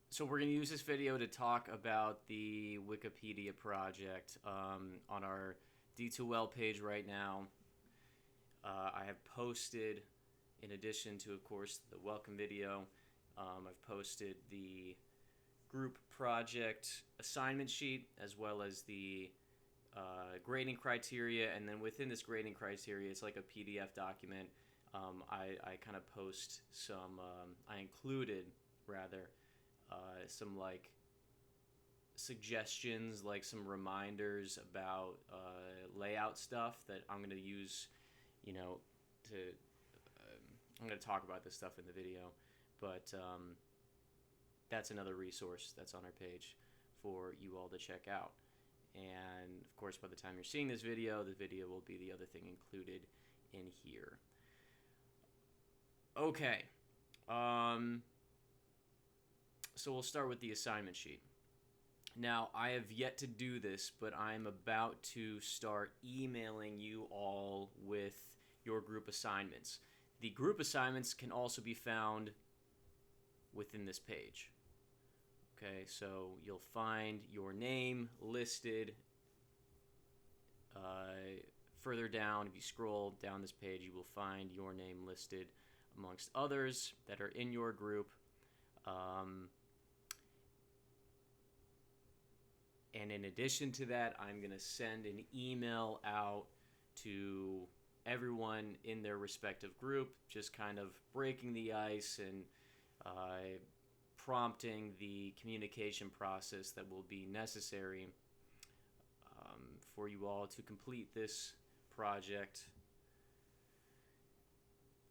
So we're going to use this video to talk about the Wikipedia project on our D2L page right now. I have posted, in addition to, of course, the welcome video, I've posted the group project assignment sheet as well as the grading criteria, and then within this grading criteria, it's like a PDF document. I kind of post some, I included rather, some like suggestions, like some reminders about layout stuff that I'm going to use, to I'm going to talk about this stuff in the video, but that's another resource that's on our page for you all to check out. And of course, by the time you're seeing this video, the video will be the other thing included in here. Okay. So we'll start with the assignment sheet. Now, I have yet to do this, but I'm about to start emailing you all with your group assignments. The group assignments can also be found within this page. Okay, so you'll find your name listed further down. If you scroll down this page, you will find your name listed amongst others that are in your group. And in addition to that, I'm going to send an email out to everyone in their respective group, just kind of breaking the ice and prompting the communication process that will be necessary for you all to complete this project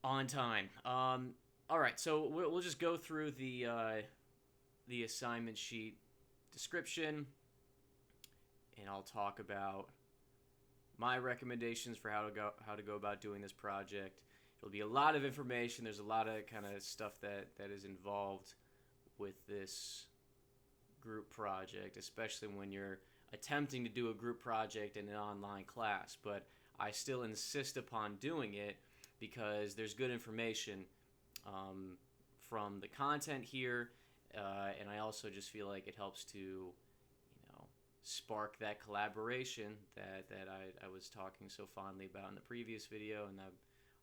on time. All right, so we'll just go through the assignment sheet description, and I'll talk about my recommendations for how to go about doing this project. It'll be a lot of information. There's a lot of kind of stuff that is involved with this group project, especially when you're attempting to do a group project in an online class. But I still insist upon doing it because there's good information from the content here, and I also just feel like it helps to spark that collaboration that I was talking so fondly about in the previous video, and I'm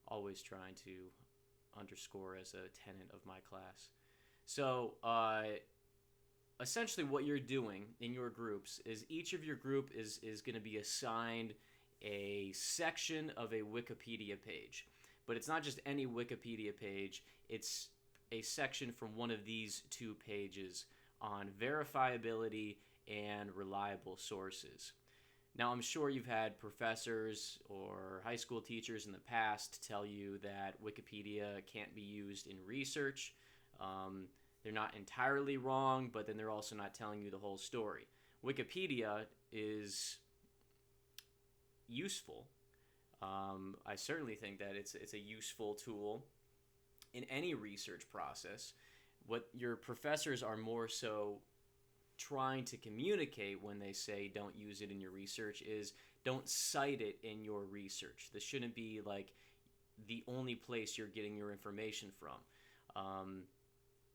always trying to underscore as a tenet of my class. So essentially what you're doing in your groups is each of your group is going to be assigned a section of a Wikipedia page. But it's not just any Wikipedia page, it's a section from one of these two pages on verifiability and reliable sources. Now, I'm sure you've had professors or high school teachers in the past tell you that Wikipedia can't be used in research. They're not entirely wrong, but then they're also not telling you the whole story. Wikipedia is useful. I certainly think that it's a useful tool in any research process. What your professors are more so trying to communicate when they say don't use it in your research is don't cite it in your research. This shouldn't be like the only place you're getting your information from.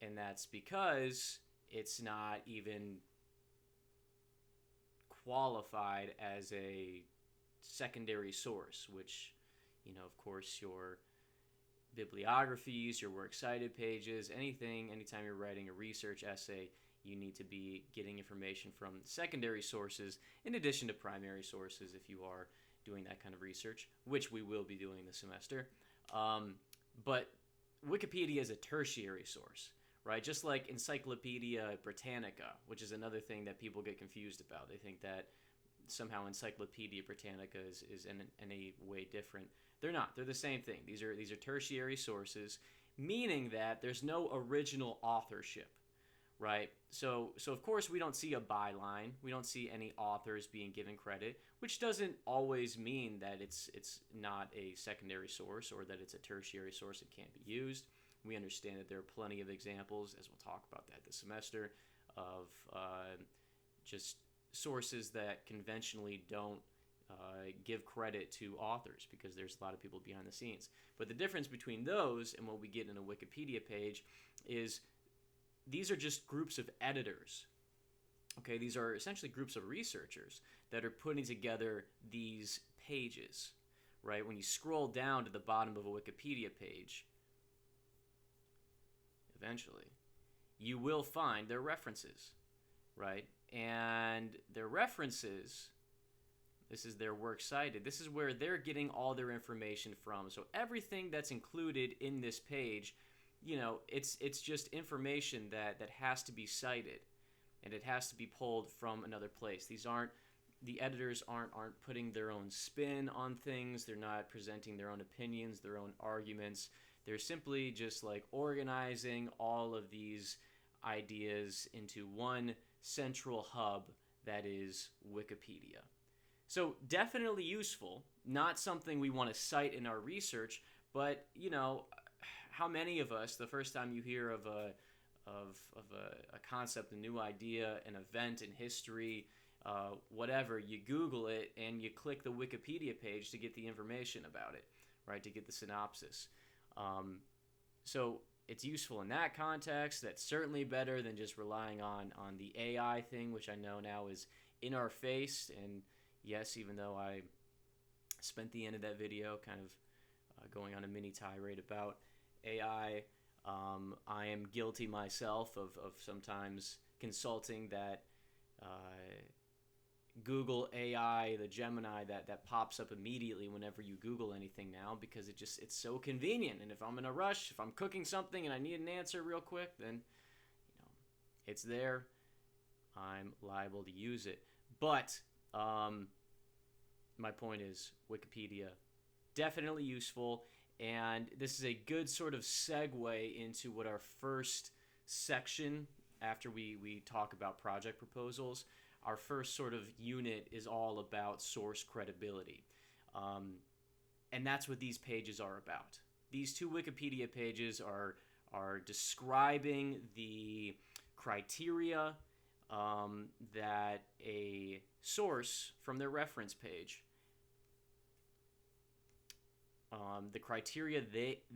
And that's because it's not even qualified as a secondary source, which, of course, your bibliographies, your works cited pages, anytime you're writing a research essay, you need to be getting information from secondary sources in addition to primary sources if you are doing that kind of research, which we will be doing this semester. But Wikipedia is a tertiary source, right? Just like Encyclopedia Britannica, which is another thing that people get confused about. They think that somehow Encyclopedia Britannica is in any way different. They're not. They're the same thing. These are tertiary sources, meaning that there's no original authorship. Right? So of course we don't see a byline. We don't see any authors being given credit, which doesn't always mean that it's not a secondary source or that it's a tertiary source that can't be used. We understand that there are plenty of examples, as we'll talk about that this semester, of just sources that conventionally don't give credit to authors because there's a lot of people behind the scenes. But the difference between those and what we get in a Wikipedia page is these are just groups of editors. Okay, these are essentially groups of researchers that are putting together these pages, right? When you scroll down to the bottom of a Wikipedia page, eventually, you will find their references, right? And their references, this is their works cited. This is where they're getting all their information from. So everything that's included in this page, it's just information that has to be cited, and it has to be pulled from another place. The editors aren't putting their own spin on things. They're not presenting their own opinions, their own arguments. They're simply just like organizing all of these ideas into one central hub that is Wikipedia. So definitely useful, not something we want to cite in our research, but how many of us, the first time you hear of a concept, a new idea, an event in history, whatever, you Google it and you click the Wikipedia page to get the information about it, right? To get the synopsis. So it's useful in that context. That's certainly better than just relying on the AI thing, which I know now is in our face. And yes, even though I spent the end of that video kind of going on a mini tirade about AI, I am guilty myself of sometimes consulting that Google AI, the Gemini that pops up immediately whenever you Google anything now, because it's so convenient. And if I'm in a rush, if I'm cooking something and I need an answer real quick, then it's there. I'm liable to use it. But my point is, Wikipedia, definitely useful. And this is a good sort of segue into what our first section, after we talk about project proposals, our first sort of unit is all about source credibility. And that's what these pages are about. These two Wikipedia pages are describing the criteria that a source from their reference page, the criteria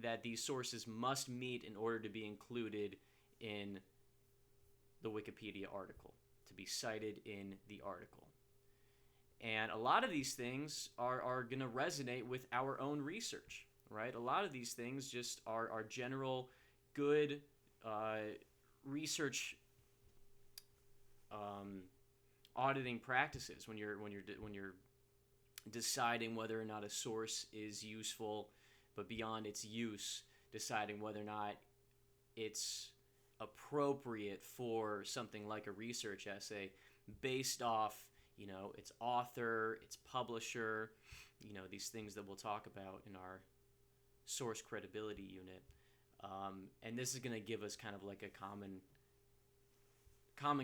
that these sources must meet in order to be included in the Wikipedia article, to be cited in the article. And a lot of these things are going to resonate with our own research, right? A lot of these things just are general good research auditing practices when you're deciding whether or not a source is useful, but beyond its use, deciding whether or not it's appropriate for something like a research essay based off, its author, its publisher, these things that we'll talk about in our source credibility unit. And this is going to give us kind of like a common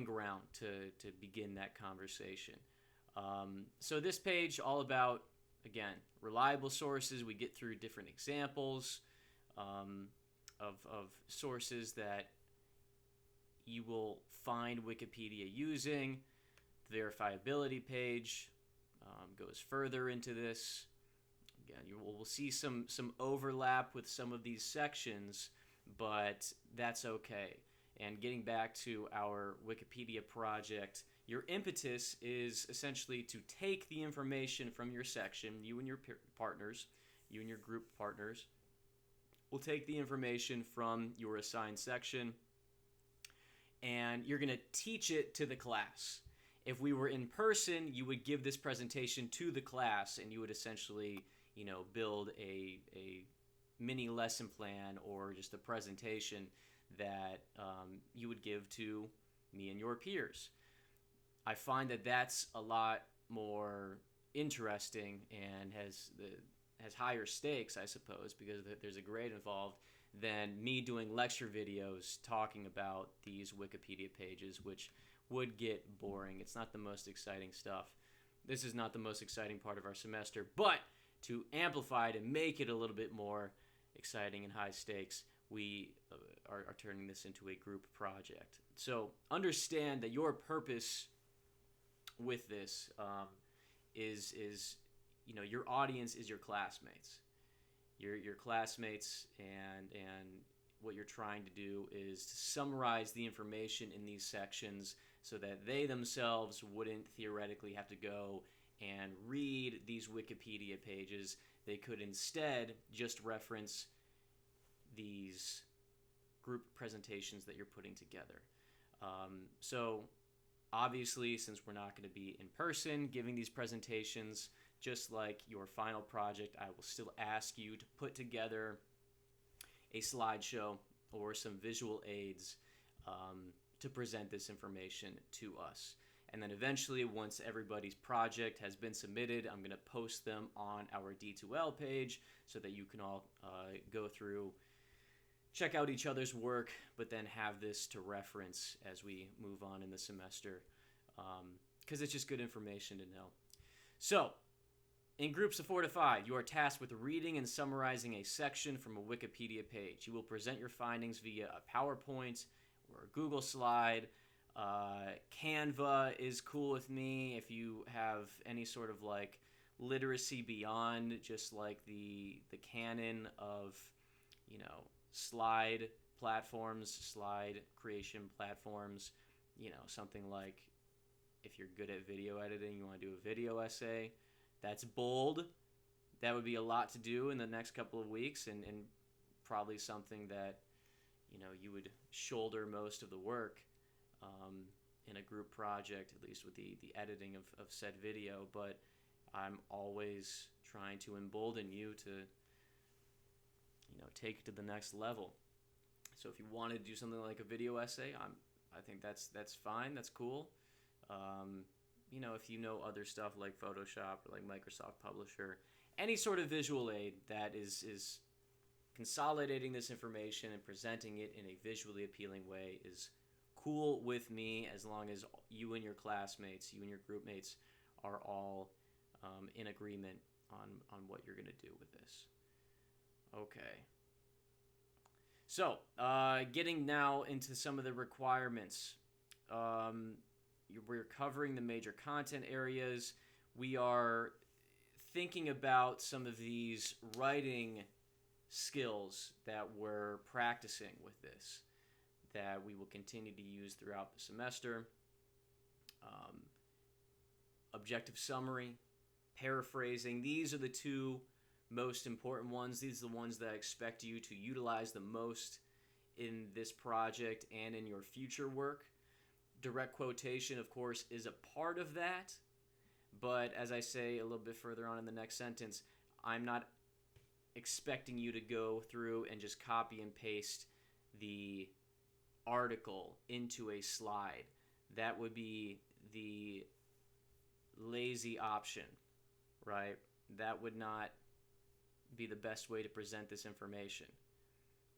ground to begin that conversation. So this page, all about, again, reliable sources. We get through different examples of sources that you will find Wikipedia using. The verifiability page goes further into this. Again, we'll see some overlap with some of these sections, but that's okay. And getting back to our Wikipedia project, your impetus is essentially to take the information from your section, you and your partners, you and your group partners, will take the information from your assigned section, and you're going to teach it to the class. If we were in person, you would give this presentation to the class, and you would essentially, build a mini lesson plan or just a presentation that you would give to me and your peers. I find that that's a lot more interesting and has higher stakes, I suppose, because there's a grade involved, than me doing lecture videos talking about these Wikipedia pages, which would get boring. It's not the most exciting stuff. This is not the most exciting part of our semester, but to amplify it and make it a little bit more exciting and high stakes, we are turning this into a group project. So understand that your purpose with this is your audience is your classmates. Your classmates, and what you're trying to do is to summarize the information in these sections so that they themselves wouldn't theoretically have to go and read these Wikipedia pages. They could instead just reference these group presentations that you're putting together. So obviously, since we're not going to be in person giving these presentations, just like your final project, I will still ask you to put together a slideshow or some visual aids to present this information to us. And then eventually, once everybody's project has been submitted, I'm going to post them on our D2L page so that you can all go through, check out each other's work, but then have this to reference as we move on in the semester, because it's just good information to know. So, in groups of 4 to 5, you are tasked with reading and summarizing a section from a Wikipedia page. You will present your findings via a PowerPoint or a Google slide. Canva is cool with me if you have any sort of like literacy beyond just like the canon of, you know, slide platforms, slide creation platforms, you know, something like if you're good at video editing, you want to do a video essay. That's bold. That would be a lot to do in the next couple of weeks, and probably something that, you know, you would shoulder most of the work in a group project, at least with the editing of said video. But I'm always trying to embolden you to, you know, take it to the next level. So if you want to do something like a video essay, I think that's fine. That's cool. You know, if you know other stuff like Photoshop or like Microsoft Publisher, any sort of visual aid that is consolidating this information and presenting it in a visually appealing way is cool with me, as long as you and your classmates, you and your group mates are all in agreement on what you're going to do with this. Okay. So, getting now into some of the requirements. We're covering the major content areas. We are thinking about some of these writing skills that we're practicing with this, that we will continue to use throughout the semester. Objective summary, paraphrasing. These are the two most important ones. These are the ones that I expect you to utilize the most in this project and in your future work. Direct quotation, of course, is a part of that, but as I say a little bit further on in the next sentence, I'm not expecting you to go through and just copy and paste the article into a slide. That would be the lazy option, right? That would not be the best way to present this information.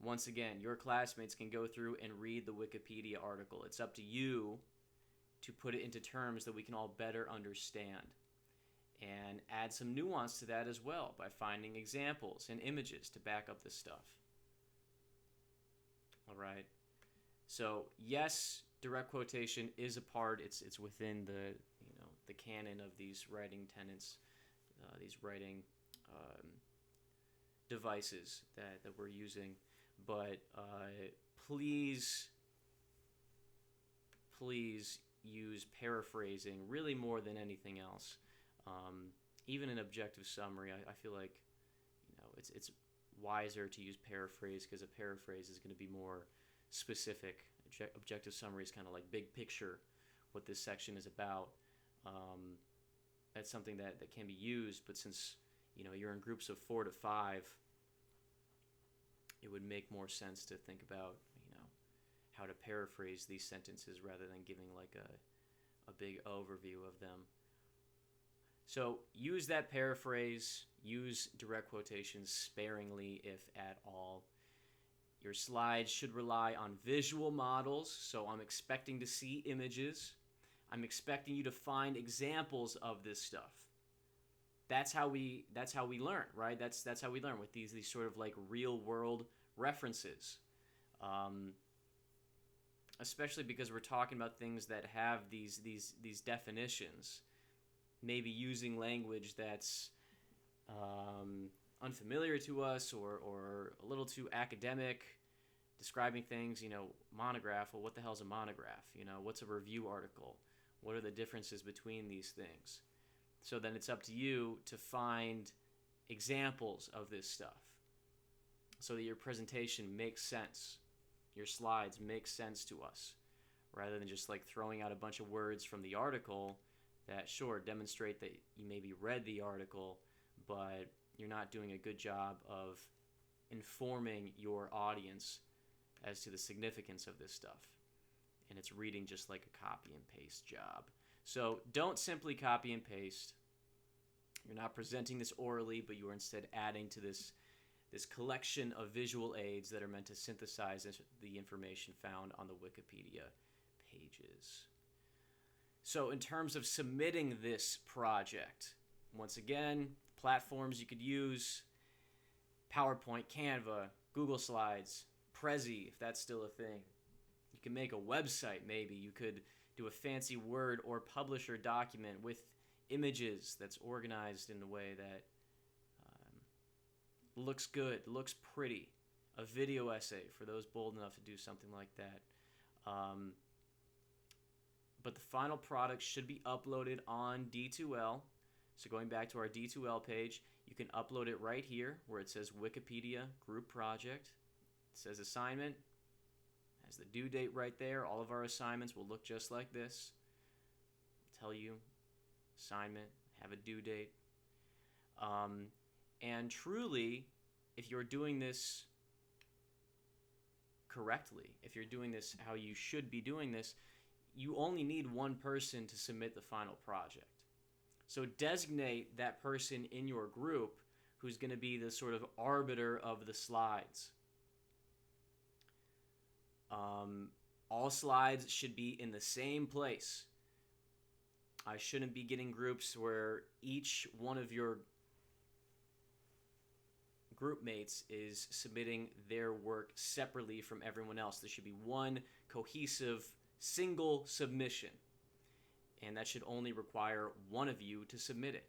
Once again, your classmates can go through and read the Wikipedia article. It's up to you to put it into terms that we can all better understand, and add some nuance to that as well by finding examples and images to back up this stuff. All right. So yes, direct quotation is a part. It's within the, you know, the canon of these writing tenets, these writing devices that we're using. But please use paraphrasing really more than anything else. Even an objective summary, I feel like, you know, it's wiser to use paraphrase, because a paraphrase is going to be more specific. Objective summary is kind of like big picture, what this section is about. That's something that can be used, but since, you know, you're in groups of 4 to 5, it would make more sense to think about, you know, how to paraphrase these sentences rather than giving like a big overview of them. So use that paraphrase, use direct quotations sparingly, if at all. Your slides should rely on visual models, so I'm expecting to see images. I'm expecting you to find examples of this stuff. That's how we learn, right? That's how we learn, with these sort of like real world references. Especially because we're talking about things that have these definitions. Maybe using language that's unfamiliar to us, or a little too academic describing things, monograph. Well, what the hell's a monograph? What's a review article? What are the differences between these things? So then it's up to you to find examples of this stuff so that your presentation makes sense. Your slides make sense to us, rather than just like throwing out a bunch of words from the article that, sure, demonstrate that you maybe read the article, but you're not doing a good job of informing your audience as to the significance of this stuff. And it's reading just like a copy and paste job. So don't simply copy and paste. You're not presenting this orally, but you are instead adding to this collection of visual aids that are meant to synthesize the information found on the Wikipedia pages. So in terms of submitting this project, once again, platforms you could use: PowerPoint, Canva, Google Slides, Prezi, if that's still a thing. You can make a website, maybe. You could do a fancy Word or Publisher document with images that's organized in a way that looks good, looks pretty. A video essay for those bold enough to do something like that. But the final product should be uploaded on D2L. So going back to our D2L page, you can upload it right here where it says Wikipedia Group Project. It says assignment. Has the due date right there. All of our assignments will look just like this. Tell you assignment, have a due date. And truly, if you're doing this correctly, if you're doing this how you should be doing this, you only need one person to submit the final project. So designate that person in your group who's going to be the sort of arbiter of the slides. All slides should be in the same place. I shouldn't be getting groups where each one of your group mates is submitting their work separately from everyone else. There should be one cohesive single submission, and that should only require one of you to submit it.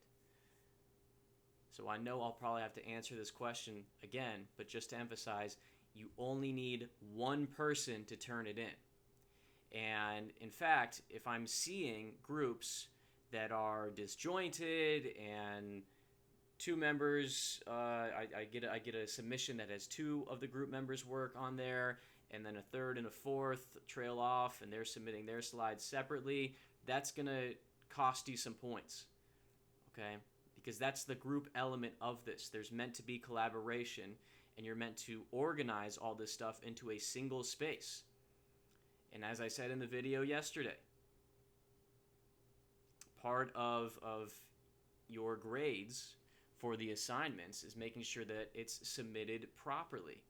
So I know I'll probably have to answer this question again, but just to emphasize, you only need one person to turn it in. And in fact, if I'm seeing groups that are disjointed and two members, I get a submission that has two of the group members' work on there, and then a third and a fourth trail off, and they're submitting their slides separately, that's going to cost you some points, okay? Because that's the group element of this. There's meant to be collaboration, and you're meant to organize all this stuff into a single space. And as I said in the video yesterday, part of your grades for the assignments is making sure that it's submitted properly.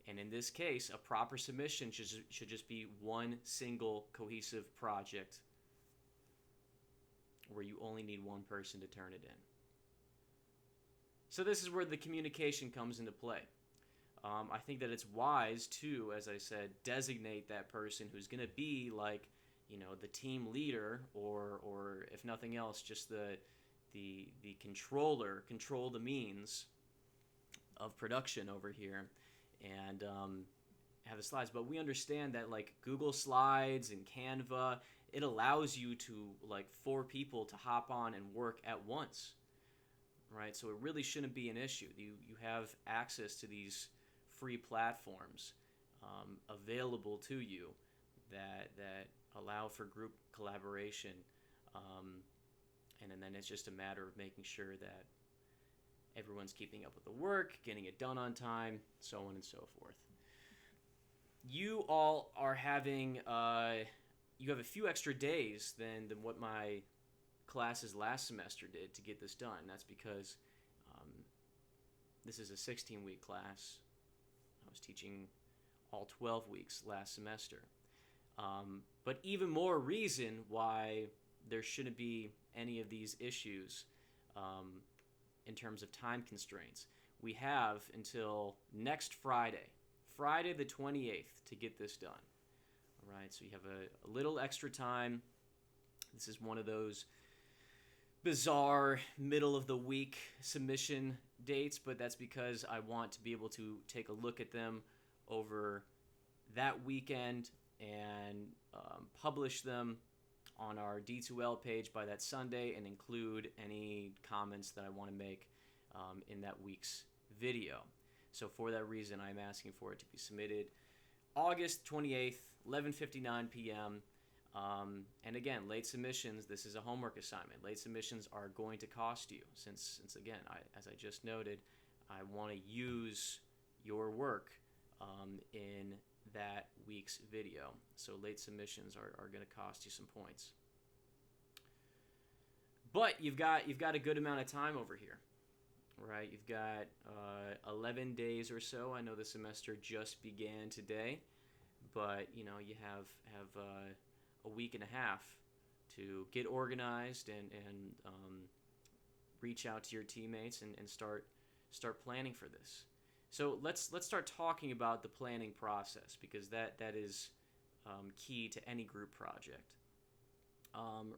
And in this case, a proper submission should just be one single cohesive project where you only need one person to turn it in. So this is where the communication comes into play. I think that it's wise to, as I said, designate that person who's going to be like, the team leader, or if nothing else, just the controller, control the means of production over here, and have the slides. But we understand that like Google Slides and Canva, it allows you to, like, 4 people to hop on and work at once, right? So it really shouldn't be an issue. You have access to these free platforms available to you that allow for group collaboration, and then it's just a matter of making sure that everyone's keeping up with the work, getting it done on time, so on and so forth. You all are having you have a few extra days than what my classes last semester did to get this done. That's because this is a 16-week class. I was teaching all 12 weeks last semester. But even more reason why there shouldn't be any of these issues in terms of time constraints. We have until next Friday the 28th, to get this done. All right, so you have a little extra time. This is one of those bizarre middle-of-the-week submission dates, but that's because I want to be able to take a look at them over that weekend and publish them on our D2L page by that Sunday and include any comments that I want to make in that week's video. So for that reason, I'm asking for it to be submitted August 28th, 11:59 p.m. And again, late submissions, this is a homework assignment. Late submissions are going to cost you since again, as I just noted, I want to use your work in that week's video. So late submissions are going to cost you some points. But you've got a good amount of time over here, right? You've got 11 days or so. I know the semester just began today, but you have a week and a half to get organized and reach out to your teammates and start planning for this. So let's start talking about the planning process, because that is key to any group project.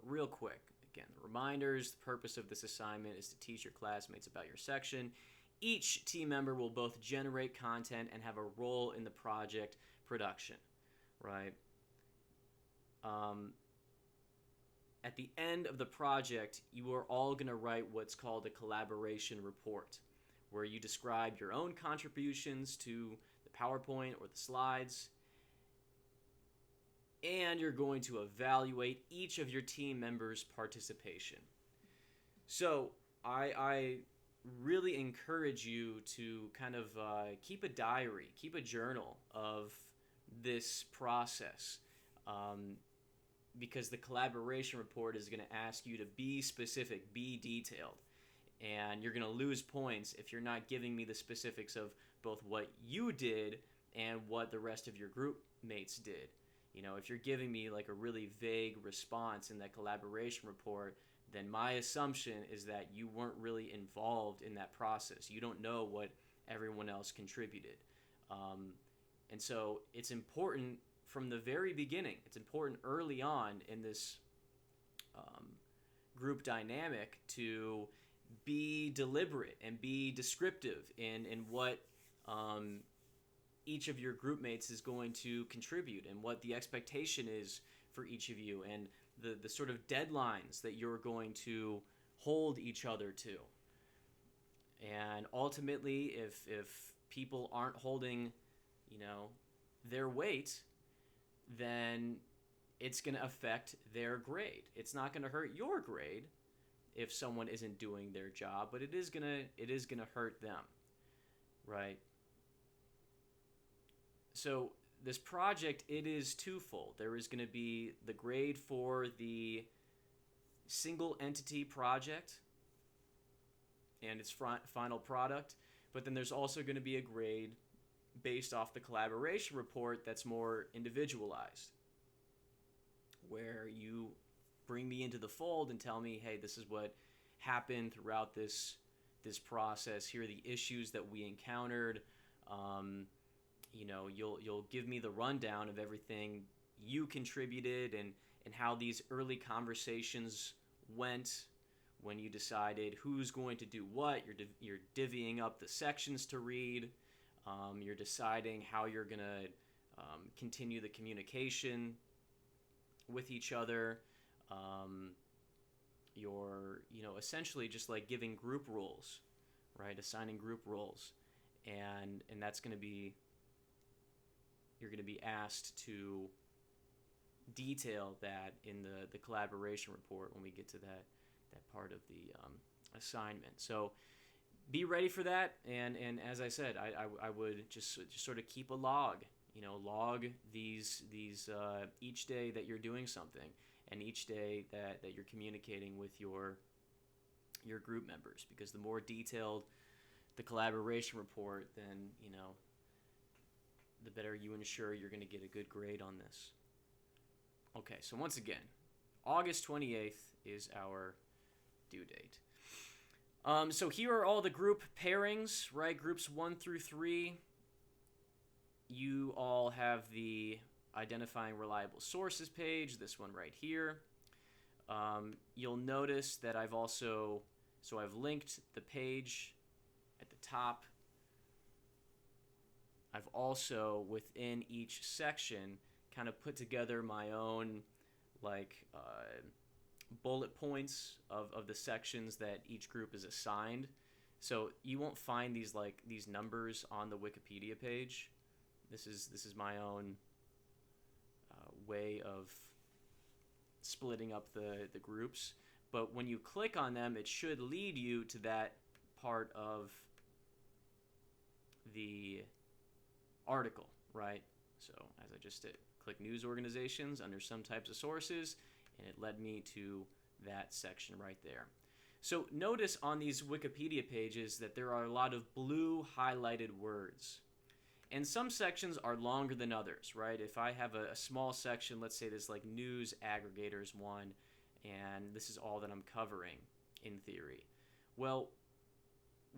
Real quick, again, reminders: the purpose of this assignment is to teach your classmates about your section. Each team member will both generate content and have a role in the project production, right? At the end of the project, you are all going to write what's called a collaboration report, where you describe your own contributions to the PowerPoint or the slides, and you're going to evaluate each of your team members' participation. So I really encourage you to kind of keep a diary, keep a journal of this process, because the collaboration report is going to ask you to be specific, be detailed. And you're going to lose points if you're not giving me the specifics of both what you did and what the rest of your group mates did. If you're giving me like a really vague response in that collaboration report, then my assumption is that you weren't really involved in that process. You don't know what everyone else contributed. And so it's important from the very beginning. It's important early on in this group dynamic to be deliberate and be descriptive in what each of your group mates is going to contribute, and what the expectation is for each of you, and the sort of deadlines that you're going to hold each other to. And ultimately, if people aren't holding, their weight, then it's going to affect their grade. It's not going to hurt your grade if someone isn't doing their job, but it is gonna hurt them, right? So this project, it is twofold. There is going to be the grade for the single entity project and its final product, but then there's also going to be a grade based off the collaboration report that's more individualized, where you bring me into the fold and tell me, hey, this is what happened throughout this process. Here are the issues that we encountered. You'll give me the rundown of everything you contributed and how these early conversations went when you decided who's going to do what. You're divvying up the sections to read. You're deciding how you're going to continue the communication with each other. You're essentially just like giving group roles, right? Assigning group roles, and that's going to be, you're going to be asked to detail that in the collaboration report when we get to that part of the assignment. So be ready for that, and as I said, I would just sort of keep a log. Log these each day that you're doing something, and each day that you're communicating with your group members, because the more detailed the collaboration report, then the better you ensure you're going to get a good grade on this. Okay, so once again, August 28th is our due date. So here are all the group pairings, right? Groups 1 through 3. You all have the identifying reliable sources page, this one right here. You'll notice that I've linked the page at the top. I've also, within each section, kind of put together my own like bullet points of the sections that each group is assigned. So you won't find these numbers on the Wikipedia page. This is my own way of splitting up the groups. But when you click on them, it should lead you to that part of the article, right? So as I just did, click news organizations under some types of sources, and it led me to that section right there. So notice on these Wikipedia pages that there are a lot of blue highlighted words. And some sections are longer than others, right? If I have a small section, let's say this like news aggregators one, and this is all that I'm covering in theory. Well,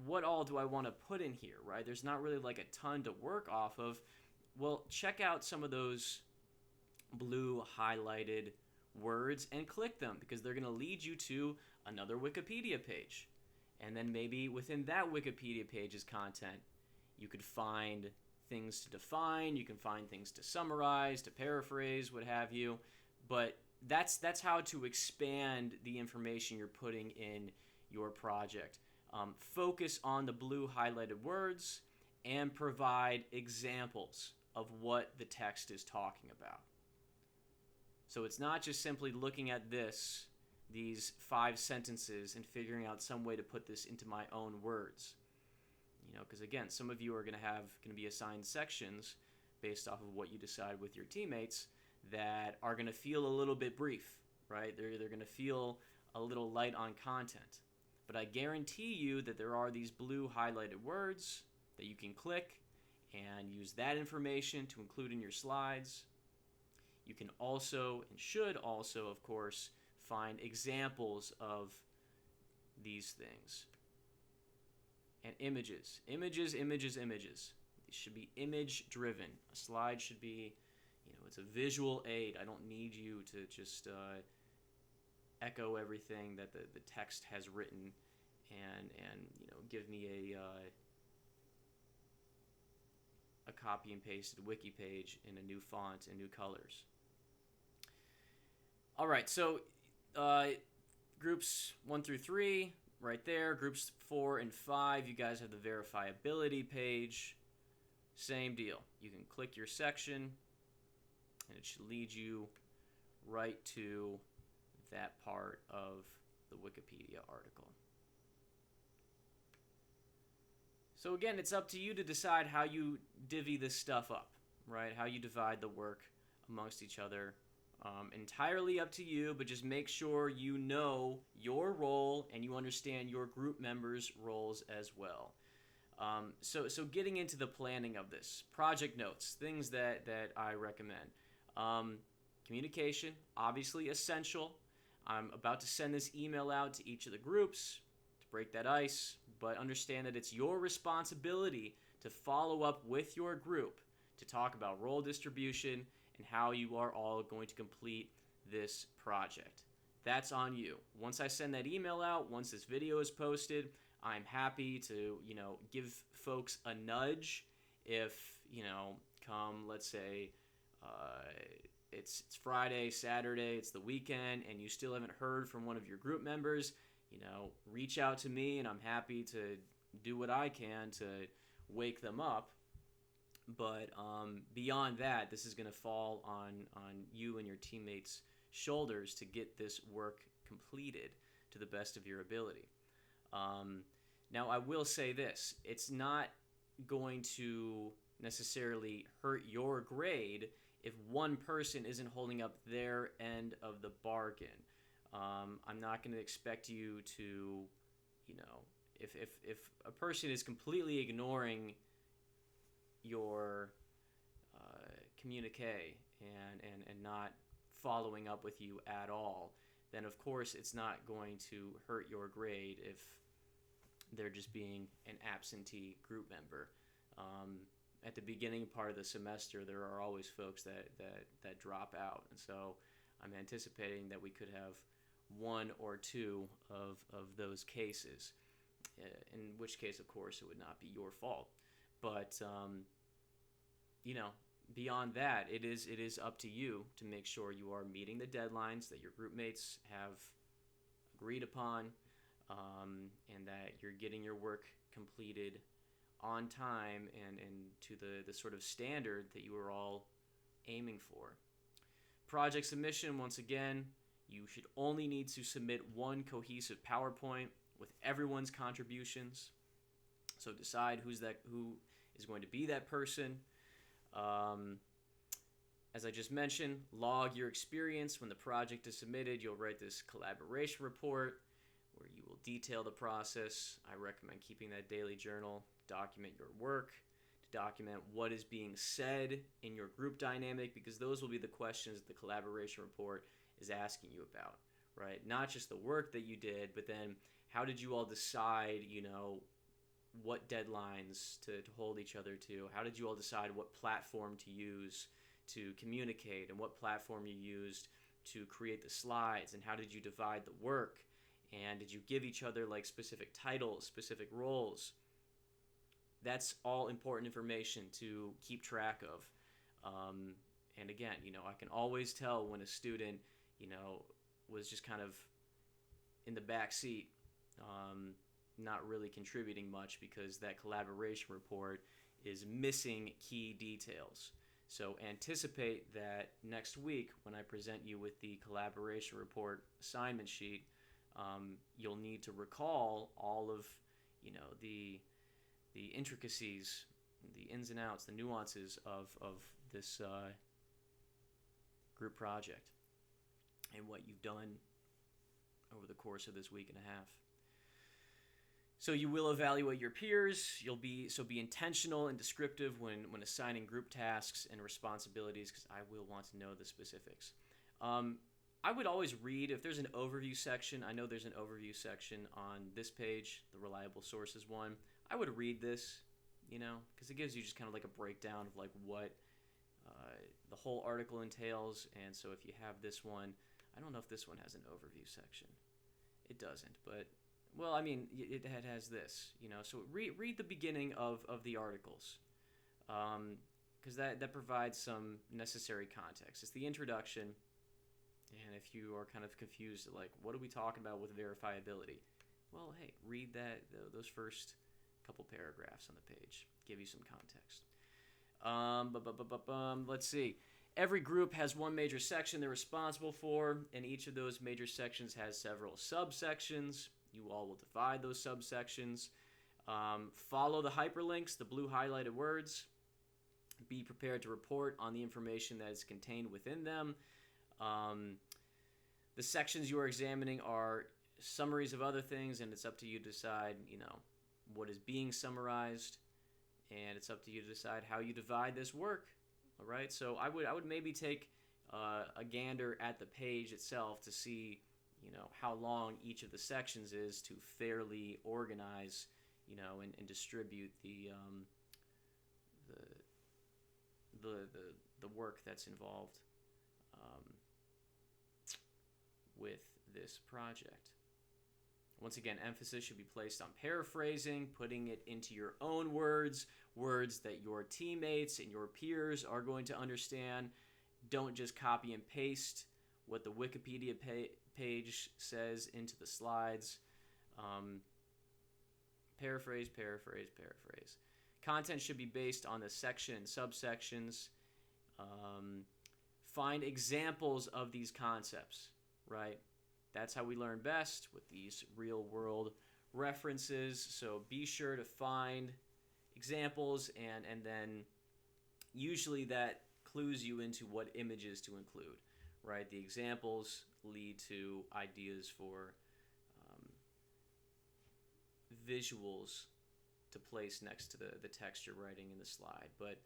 what all do I want to put in here, right? There's not really like a ton to work off of. Well, check out some of those blue highlighted words and click them, because they're going to lead you to another Wikipedia page. And then maybe within that Wikipedia page's content, you could find things to define, you can find things to summarize, to paraphrase, what have you. But that's how to expand the information you're putting in your project. Focus on the blue highlighted words and provide examples of what the text is talking about. So it's not just simply looking at these 5 sentences and figuring out some way to put this into my own words. Because again, some of you are going to be assigned sections based off of what you decide with your teammates that are going to feel a little bit brief, right? They're going to feel a little light on content. But I guarantee you that there are these blue highlighted words that you can click and use that information to include in your slides. You can also, and should also, of course, find examples of these things. And images. Images. These should be image driven. A slide should be, it's a visual aid. I don't need you to just echo everything that the text has written and give me a copy and pasted wiki page in a new font and new colors. All right, so groups 1 through 3 right there. Groups 4 and 5, you guys have the verifiability page. Same deal. You can click your section and it should lead you right to that part of the Wikipedia article. So again, it's up to you to decide how you divvy this stuff up, right? How you divide the work amongst each other. Entirely up to you, but just make sure you know your role and you understand your group members' roles as well. So getting into the planning of this, project notes, things that I recommend. Communication, obviously essential. I'm about to send this email out to each of the groups to break that ice, but understand that it's your responsibility to follow up with your group to talk about role distribution and how you are all going to complete this project. That's on you. Once I send that email out, once this video is posted, I'm happy to, give folks a nudge if, come, let's say, it's Friday, Saturday, it's the weekend, and you still haven't heard from one of your group members, reach out to me, and I'm happy to do what I can to wake them up. But beyond that, this is going to fall on you and your teammates' shoulders to get this work completed to the best of your ability. Now, I will say this. It's not going to necessarily hurt your grade if one person isn't holding up their end of the bargain. I'm not going to expect you to, if a person is completely ignoring your communique and not following up with you at all, then of course it's not going to hurt your grade if they're just being an absentee group member. At the beginning part of the semester, there are always folks that drop out, and so I'm anticipating that we could have 1 or 2 of those cases, in which case, of course, it would not be your fault. But you know, beyond that, it is up to you to make sure you are meeting the deadlines that your group mates have agreed upon, and that you're getting your work completed on time and to the sort of standard that you are all aiming for. Project submission, once again, you should only need to submit one cohesive PowerPoint with everyone's contributions. So decide who is going to be that person. As I just mentioned, log your experience when the project is submitted. You'll write this collaboration report where you will detail the process. I recommend keeping that daily journal, document your work, to document what is being said in your group dynamic, because those will be the questions the collaboration report is asking you about, right? Not just the work that you did, but then how did you all decide, what deadlines to hold each other to? How did you all decide what platform to use to communicate, and what platform you used to create the slides, and how did you divide the work? And did you give each other like specific titles, specific roles? That's all important information to keep track of. And again, I can always tell when a student, was just kind of in the back seat, not really contributing much, because that collaboration report is missing key details. So anticipate that next week when I present you with the collaboration report assignment sheet, you'll need to recall all of, the intricacies, the ins and outs, the nuances of this group project and what you've done over the course of this week and a half. So you will evaluate your peers. Be intentional and descriptive when assigning group tasks and responsibilities, because I will want to know the specifics. I would always read, if there's an overview section, I know there's an overview section on this page, the reliable sources one. I would read this, because it gives you just kind of like a breakdown of like what the whole article entails. And so if you have this one, I don't know if this one has an overview section. It doesn't, but well, I mean, it has this, so read the beginning of the articles, because that provides some necessary context. It's the introduction, and if you are kind of confused, like, what are we talking about with verifiability? Well, hey, read those first couple paragraphs on the page, give you some context. Let's see. Every group has one major section they're responsible for, and each of those major sections has several subsections. You all will divide those subsections. Follow the hyperlinks, the blue highlighted words. Be prepared to report on the information that is contained within them. The sections you are examining are summaries of other things, and it's up to you to decide, what is being summarized, and it's up to you to decide how you divide this work. All right, so I would maybe take a gander at the page itself to see, how long each of the sections is, to fairly organize, and distribute the work that's involved with this project. Once again, emphasis should be placed on paraphrasing, putting it into your own words that your teammates and your peers are going to understand. Don't just copy and paste what the Wikipedia page says into the slides. Paraphrase. Content should be based on the section and subsections. Find examples of these concepts, right? That's how we learn best, with these real-world references. So be sure to find examples, and then usually that clues you into what images to include, right? The examples lead to ideas for visuals to place next to the text you're writing in the slide. But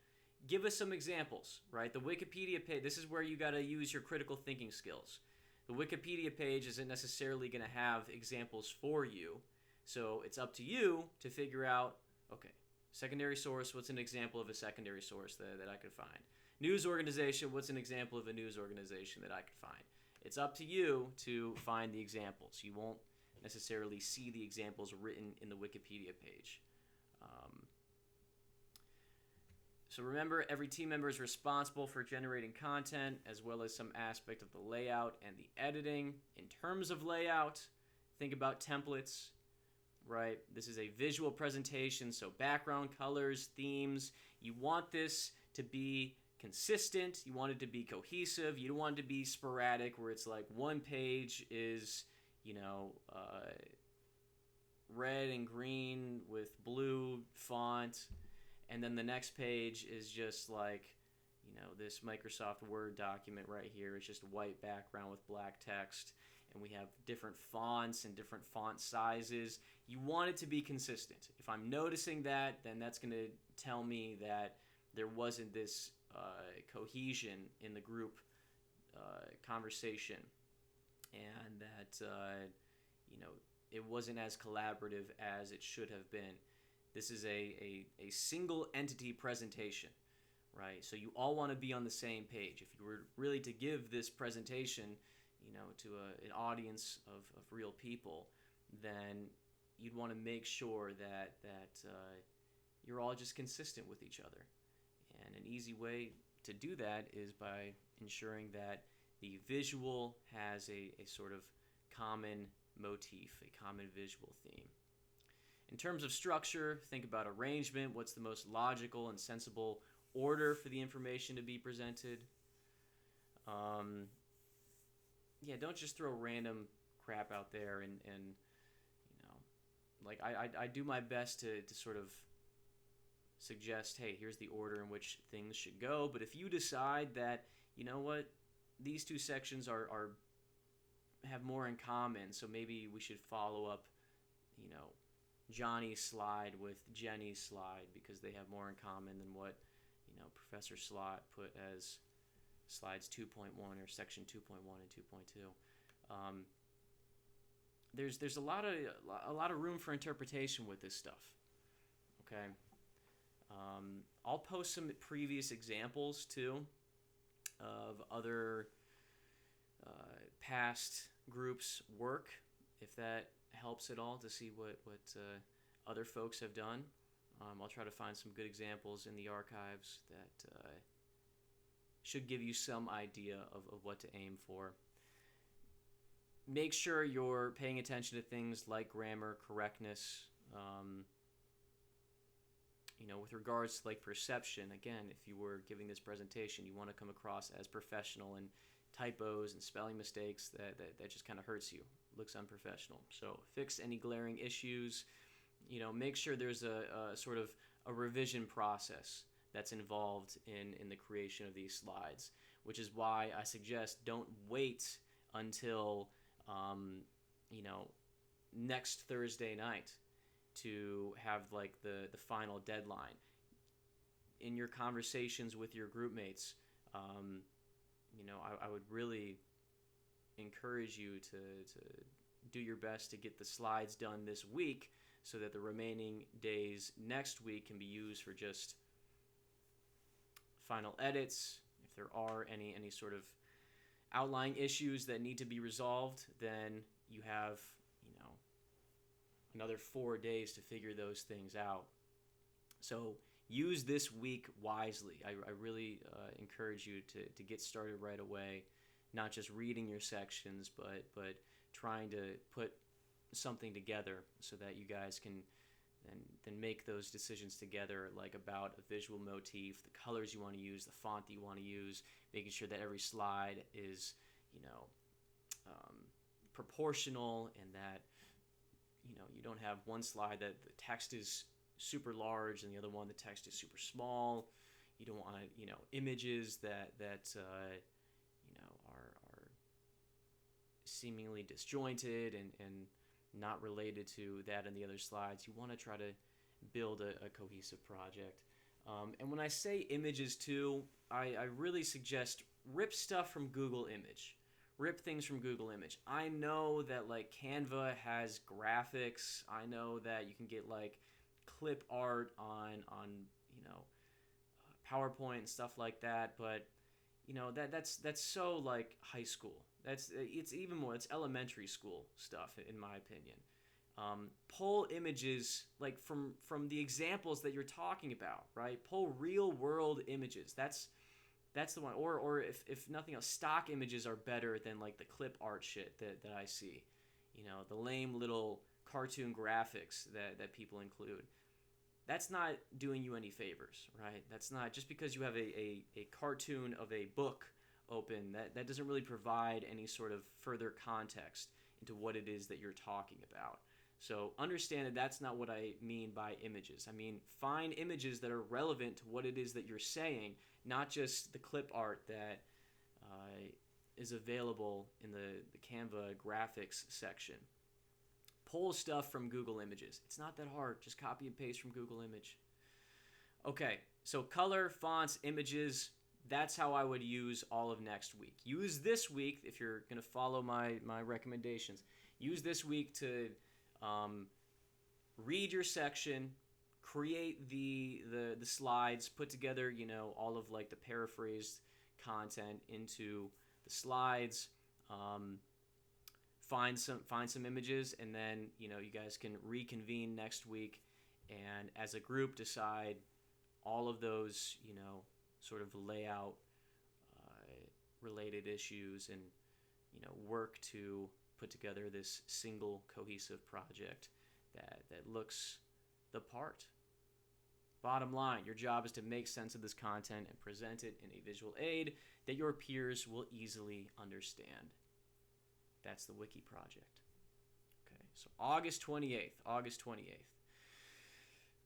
give us some examples, right? The Wikipedia page, this is where you got to use your critical thinking skills. The Wikipedia page isn't necessarily going to have examples for you, so it's up to you to figure out, okay, secondary source, what's an example of a secondary source that I could find? News organization, what's an example of a news organization that I could find? It's up to you to find the examples. You won't necessarily see the examples written in the Wikipedia page. So remember, every team member is responsible for generating content as well as some aspect of the layout and the editing. In terms of layout, think about templates, right? This is a visual presentation, so background colors, themes. You want this to be consistent. You want it to be cohesive. You don't want it to be sporadic where it's like one page is, red and green with blue font, and then the next page is just like, this Microsoft Word document right here. It's just a white background with black text, and we have different fonts and different font sizes. You want it to be consistent. If I'm noticing that, then that's going to tell me that there wasn't this cohesion in the group conversation, and that, it wasn't as collaborative as it should have been. This is a single entity presentation, right? So you all want to be on the same page. If you were really to give this presentation, to an audience of real people, then you'd want to make sure that you're all just consistent with each other. And an easy way to do that is by ensuring that the visual has a sort of common motif, a common visual theme. In terms of structure, think about arrangement. What's the most logical and sensible order for the information to be presented? Don't just throw random crap out there and I do my best to sort of suggest, hey, here's the order in which things should go. But if you decide that, these two sections have more in common, so maybe we should follow up, Johnny's slide with Jenny's slide because they have more in common than what, Professor Slot put as slides 2.1 or section 2.1 and 2.2. There's a lot of room for interpretation with this stuff. Okay. I'll post some previous examples too of other past groups' work, if that helps at all, to see what other folks have done. I'll try to find some good examples in the archives that should give you some idea of what to aim for. Make sure you're paying attention to things like grammar, correctness. With regards to like perception, again, if you were giving this presentation, you want to come across as professional, and typos and spelling mistakes, that just kind of hurts you. Looks unprofessional. So fix any glaring issues. Make sure there's a sort of a revision process that's involved in the creation of these slides, which is why I suggest don't wait until next Thursday night to have like the final deadline. In your conversations with your group mates, I would really encourage you to do your best to get the slides done this week so that the remaining days next week can be used for just final edits. If there are any sort of outlying issues that need to be resolved, then you have another 4 days to figure those things out. So use this week wisely. I really encourage you to get started right away, not just reading your sections, but trying to put something together so that you guys can then make those decisions together, like about a visual motif, the colors you want to use, the font that you want to use, making sure that every slide is proportional, and that you don't have one slide that the text is super large and the other one the text is super small. You don't want images that are seemingly disjointed and not related to that and the other slides. You want to try to build a cohesive project. And when I say images too, I really suggest rip stuff from Google Image. Rip things from Google Image. I know that like Canva has graphics. I know that you can get like clip art on PowerPoint and stuff like that, but that's so like high school. It's even more, it's elementary school stuff in my opinion. Pull images like from the examples that you're talking about, right? Pull real world images. That's the one. Or if nothing else, stock images are better than like the clip art shit that I see. The lame little cartoon graphics that people include. That's not doing you any favors, right? That's not just because you have a cartoon of a book open, that doesn't really provide any sort of further context into what it is that you're talking about. So understand that that's not what I mean by images. I mean, find images that are relevant to what it is that you're saying, not just the clip art that is available in the Canva graphics section. Pull stuff from Google Images. It's not that hard. Just copy and paste from Google Image. Okay, so color, fonts, images, that's how I would use all of next week. Use this week, if you're going to follow my recommendations, use this week to read your section, create the slides, put together, all of like the paraphrased content into the slides, find some images, and then you guys can reconvene next week and as a group decide all of those sort of layout related issues, and work to put together this single cohesive project that looks the part. Bottom line, your job is to make sense of this content and present it in a visual aid that your peers will easily understand. That's the Wiki Project. Okay, so August 28th.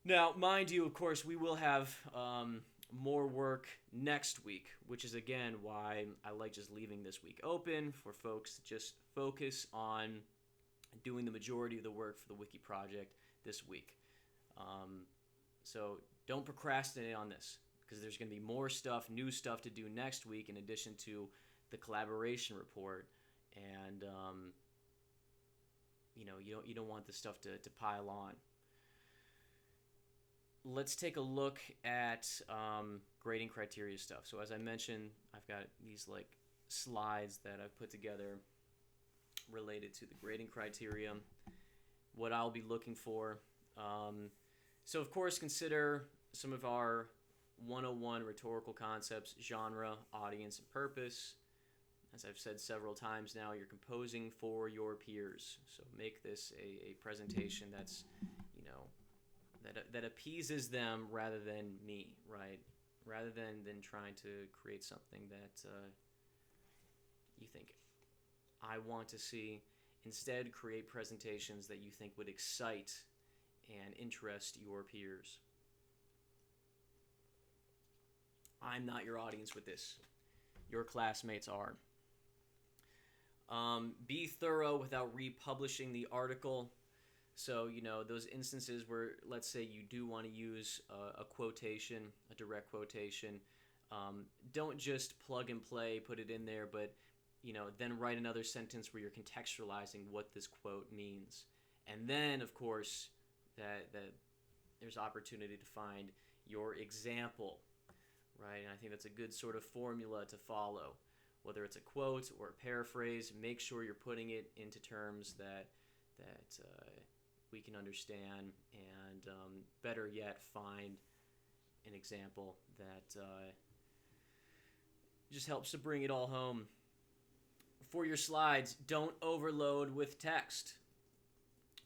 Now, mind you, of course, we will have more work next week, which is, again, why I like just leaving this week open for folks to just focus on doing the majority of the work for the Wiki Project this week. So don't procrastinate on this, because there's going to be more stuff, new stuff to do next week in addition to the collaboration report. And you don't want the stuff to pile on. Let's take a look at grading criteria stuff. So as I mentioned, I've got these like slides that I've put together related to the grading criteria, what I'll be looking for. So of course, consider some of our 101 rhetorical concepts: genre, audience, and purpose. As I've said several times now, you're composing for your peers. So make this a presentation that's, that appeases them rather than me, right? Rather than trying to create something that you think I want to see. Instead, create presentations that you think would excite and interest your peers. I'm not your audience with this. Your classmates are. Be thorough without republishing the article. So, those instances where, let's say, you do want to use a quotation, a direct quotation, don't just plug and play, put it in there, but, then write another sentence where you're contextualizing what this quote means. And then, of course, that there's opportunity to find your example, right? And I think that's a good sort of formula to follow. Whether it's a quote or a paraphrase, make sure you're putting it into terms that we can understand, and better yet, find an example that just helps to bring it all home. For your slides, don't overload with text,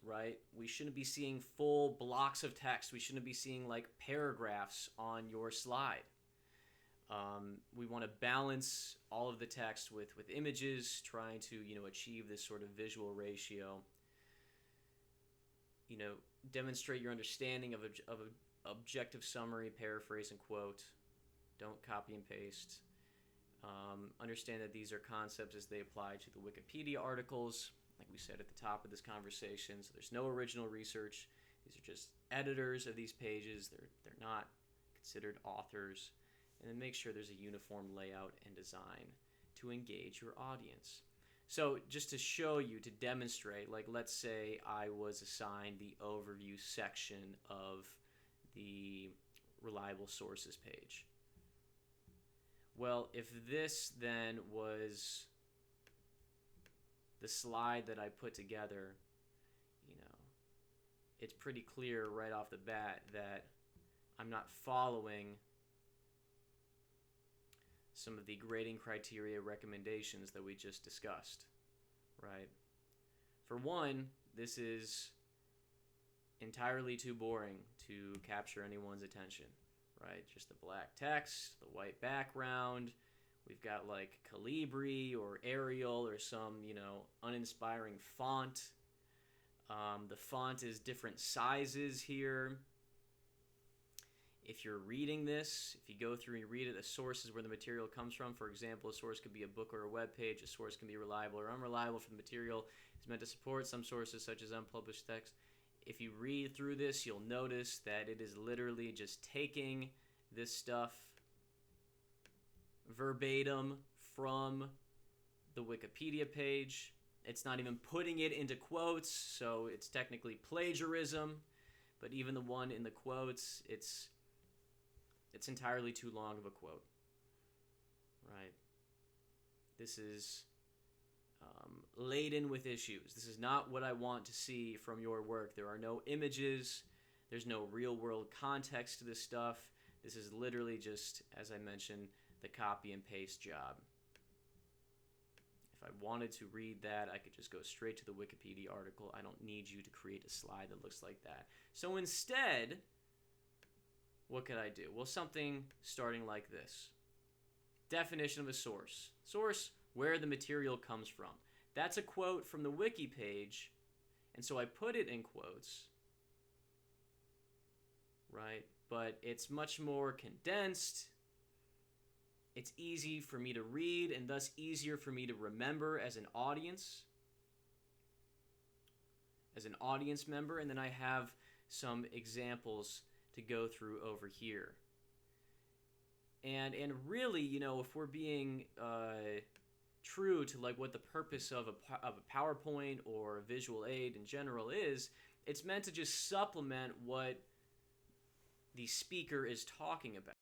right? We shouldn't be seeing full blocks of text. We shouldn't be seeing like paragraphs on your slide. We want to balance all of the text with images, trying to achieve this sort of visual ratio. Demonstrate your understanding of an objective summary, paraphrase, and quote. Don't copy and paste. Understand that these are concepts as they apply to the Wikipedia articles, like we said at the top of this conversation. So there's no original research. These are just editors of these pages. They're not considered authors. And then make sure there's a uniform layout and design to engage your audience. So just to show you, to demonstrate, like let's say I was assigned the overview section of the reliable sources page. Well, if this then was the slide that I put together, it's pretty clear right off the bat that I'm not following some of the grading criteria recommendations that we just discussed, right? For one, this is entirely too boring to capture anyone's attention, right? Just the black text, the white background. We've got like Calibri or Arial or some, uninspiring font. The font is different sizes here. If you're reading this, if you go through and you read it, the sources where the material comes from, for example, a source could be a book or a web page. A source can be reliable or unreliable if the material is meant to support some sources such as unpublished text. If you read through this, you'll notice that it is literally just taking this stuff verbatim from the Wikipedia page. It's not even putting it into quotes, so it's technically plagiarism. But even the one in the quotes, it's entirely too long of a quote, right? This is laden with issues. This is not what I want to see from your work. There are no images. There's no real-world context to this stuff. This is literally just, as I mentioned, the copy and paste job. If I wanted to read that, I could just go straight to the Wikipedia article. I don't need you to create a slide that looks like that. So instead, what could I do? Well, something starting like this. Definition of a source. Source, where the material comes from. That's a quote from the wiki page, and so I put it in quotes, right? But it's much more condensed. It's easy for me to read, and thus easier for me to remember as an audience member, and then I have some examples to go through over here. And really, if we're being true to like what the purpose of a PowerPoint or a visual aid in general is, it's meant to just supplement what the speaker is talking about.